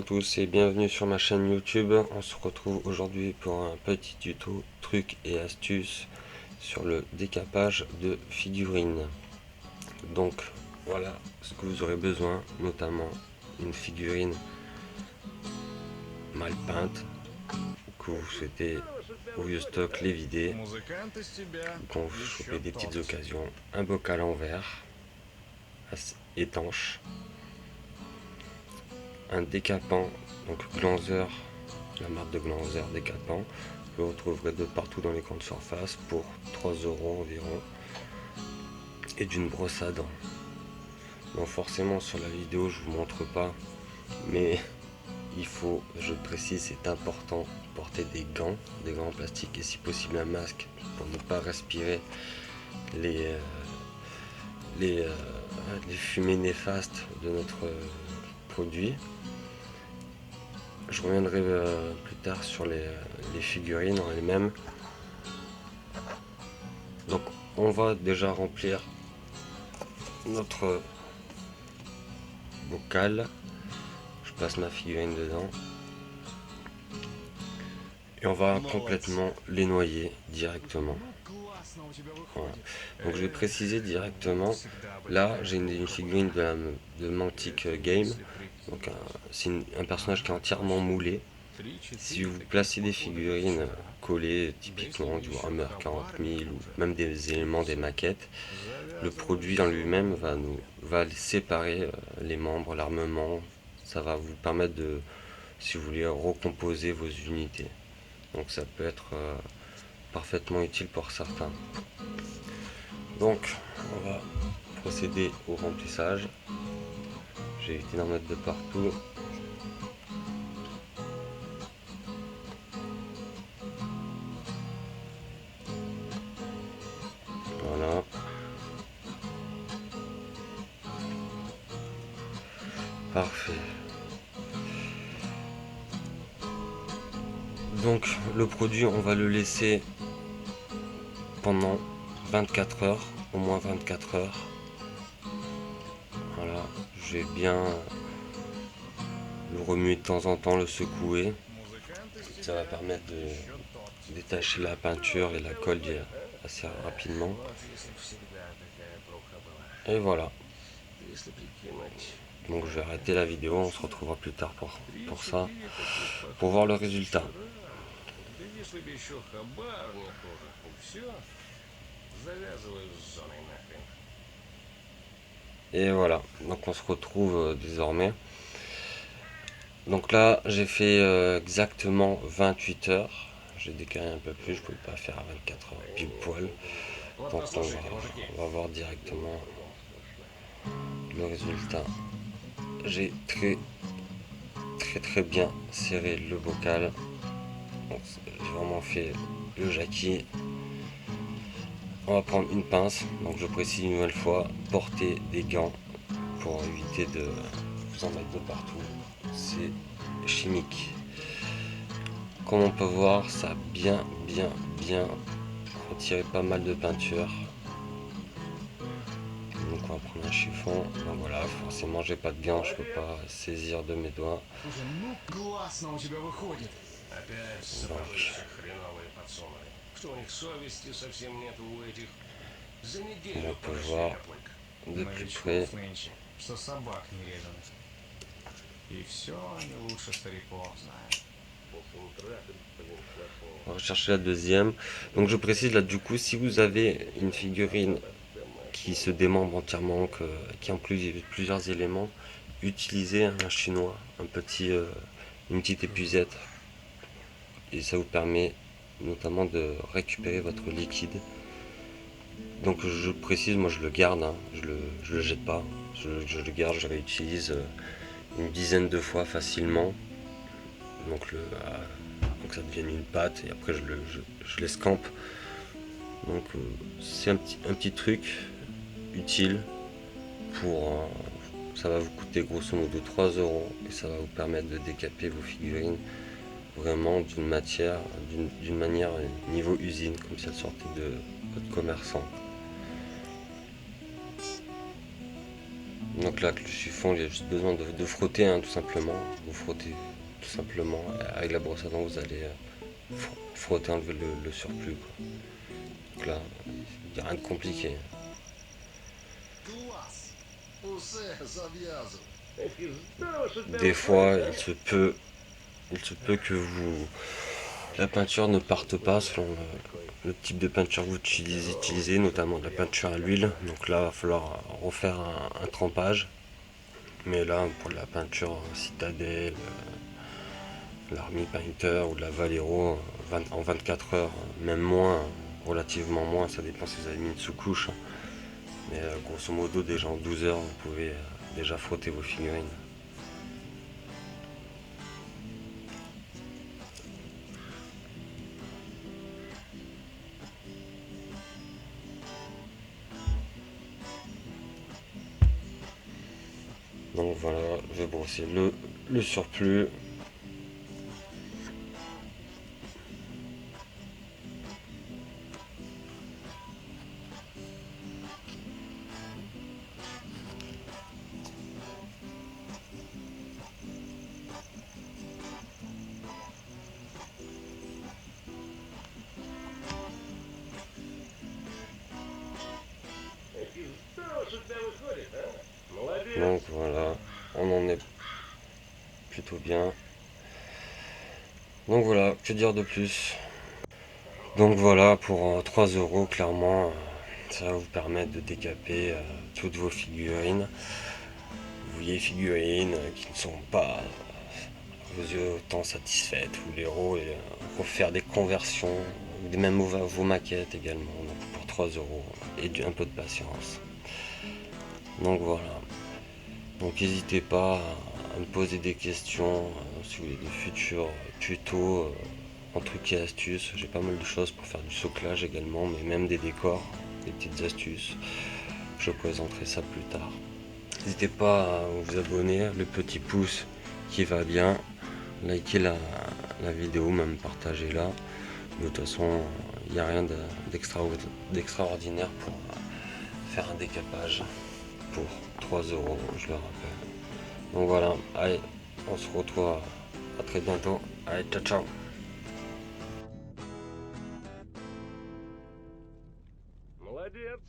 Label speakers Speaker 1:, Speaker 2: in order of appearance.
Speaker 1: tous et bienvenue sur ma chaîne YouTube. On se retrouve aujourd'hui pour un petit tuto trucs et astuces sur le décapage de figurines. Donc voilà ce que vous aurez besoin, notamment une figurine mal peinte que vous souhaitez au vieux stock les vider, quand vous chopez des petites occasions, un bocal en verre étanche, un décapant, donc Glanzer, la marque de Glanzer décapant, que vous retrouverez de partout dans les grandes surfaces pour 3 € environ, et d'une brosse à dents. Donc forcément sur la vidéo je vous montre pas, mais il faut, je précise, c'est important, porter des gants en plastique et si possible un masque pour ne pas respirer les fumées néfastes de notre produit. Je reviendrai plus tard sur les figurines en elles-mêmes. Donc on va déjà remplir notre bocal. Je passe ma figurine dedans. Et on va complètement les noyer directement. Voilà. Donc je vais préciser directement, là j'ai une figurine de Mantic Game. Donc c'est un personnage qui est entièrement moulé. Si vous placez des figurines collées, typiquement du Warhammer 40 000 ou même des éléments des maquettes, le produit en lui-même va séparer les membres, l'armement. Ça va vous permettre de, si vous voulez, recomposer vos unités. Donc ça peut être parfaitement utile pour certains. Donc on va procéder au remplissage. J'ai évité d'en mettre de partout. Voilà. Parfait. Donc le produit, on va le laisser pendant 24 heures, au moins 24 heures. Voilà, je vais bien le remuer de temps en temps, le secouer. Ça va permettre de détacher la peinture et la colle assez rapidement. Et voilà. Donc je vais arrêter la vidéo, on se retrouvera plus tard pour ça, pour voir le résultat. Et voilà, donc on se retrouve désormais. Donc là j'ai fait exactement 28 heures. J'ai décalé un peu plus, je ne pouvais pas faire à 24 heures pile poil. Donc on va voir directement le résultat. J'ai très bien serré le bocal. J'ai vraiment fait le jackie. On va prendre une pince, donc je précise une nouvelle fois, porter des gants pour éviter de vous en mettre de partout. C'est chimique. Comme on peut voir, ça a bien retiré pas mal de peinture. Donc on va prendre un chiffon. Donc voilà, forcément j'ai pas de gants, je peux pas saisir de mes doigts. Donc, on peut voir de plus près. On va chercher la deuxième. Donc je précise là du coup, si vous avez une figurine qui se démembre entièrement, qui inclut plusieurs éléments, utilisez un chinois, une petite épuisette. Et ça vous permet notamment de récupérer votre liquide. Donc je précise, moi je le garde, hein, je le jette pas, je le garde, je le réutilise une dizaine de fois facilement. Donc pour que ça devienne une pâte et après je l'escampe. Donc c'est un petit truc utile pour ça va vous coûter grosso modo 3 € et ça va vous permettre de décaper vos figurines vraiment d'une manière niveau usine, comme si elles sortaient de votre commerçant. Donc là, avec le chiffon, il y a juste besoin de frotter, hein, tout simplement. Vous frottez tout simplement. Avec la brosse à dents, vous allez frotter, enlever le surplus, quoi. Donc là, il n'y a rien de compliqué. Des fois, il se peut que la peinture ne parte pas selon le type de peinture que vous utilisez, notamment de la peinture à l'huile. Donc là, il va falloir refaire un trempage. Mais là, pour la peinture Citadel, l'Army Painter ou la Valero, en 24 heures, même moins, relativement moins, ça dépend si vous avez mis une sous-couche. Mais grosso modo, déjà en 12 heures, vous pouvez déjà frotter vos figurines. Donc voilà, je vais brosser le surplus. Donc voilà, on en est plutôt bien. Donc voilà, que dire de plus? Donc voilà, pour 3 euros, clairement, ça va vous permettre de décaper toutes vos figurines. Vous voyez, figurines qui ne sont pas vos yeux autant satisfaites, ou les héros, et refaire des conversions, même vos maquettes également, donc pour 3 euros, et un peu de patience. Donc voilà. Donc n'hésitez pas à me poser des questions si vous voulez de futurs tutos en trucs et astuces. J'ai pas mal de choses pour faire du soclage également, mais même des décors, des petites astuces. Je présenterai ça plus tard. N'hésitez pas à vous abonner, le petit pouce qui va bien, likez la vidéo, même partagez-la. De toute façon, il n'y a rien d'extraordinaire pour faire un décapage pour 3 euros, je le rappelle. Donc voilà, allez, on se retrouve à très bientôt. Allez, ciao ciao.
Speaker 2: Молодец!